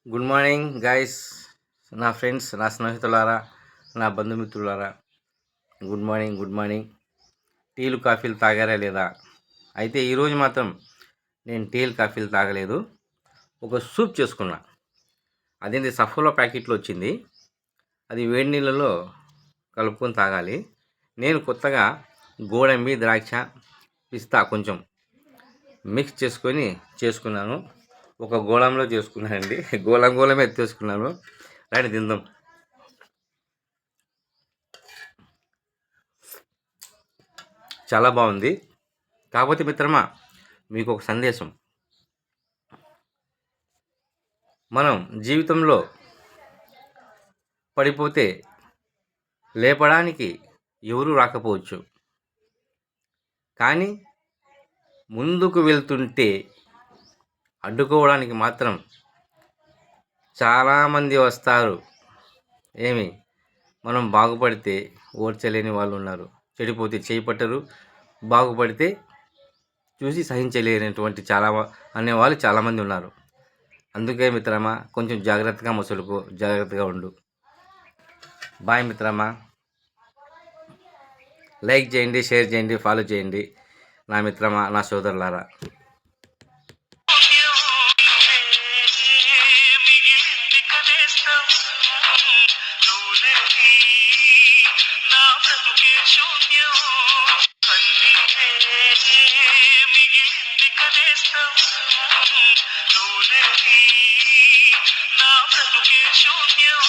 Good morning guys, నా friends, నా స్నేహితులారా, నా బంధుమిత్రులారా. Good morning, good morning. టీలు కాఫీలు తాగారా లేదా? అయితే ఈరోజు మాత్రం నేను టీలు కాఫీలు తాగలేదు. ఒక సూప్ చేసుకున్నా. అదేంటి, సఫోలా ప్యాకెట్లో వచ్చింది. అది వేడి నీళ్ళలో కలుపుకొని తాగాలి. నేను కొత్తగా గోడంబి, ద్రాక్ష, పిస్తా కొంచెం మిక్స్ చేసుకున్నాను. ఒక గోళంలో చేసుకున్నానండి. గోళమే ఎత్తేసుకున్నాను. రండి తిందాం. చాలా బాగుంది. కాకపోతే మిత్రమా, మీకు ఒక సందేశం. మనం జీవితంలో పడిపోతే లేపడానికి ఎవరూ రాకపోవచ్చు, కానీ ముందుకు వెళ్తుంటే అడ్డుకోవడానికి మాత్రం చాలామంది వస్తారు. మనం బాగుపడితే ఓర్చలేని వాళ్ళు ఉన్నారు, చెడిపోతే చేపట్టరు, బాగుపడితే చూసి సహించలేనటువంటి అనేవాళ్ళు చాలామంది ఉన్నారు. అందుకే మిత్రమా, కొంచెం జాగ్రత్తగా మసులుకో, జాగ్రత్తగా ఉండు. బాయ్ మిత్రమా. లైక్ చేయండి, షేర్ చేయండి, ఫాలో చేయండి నా మిత్రమా, నా సోదరులారా. నా బ్రతుకే శూన్యం.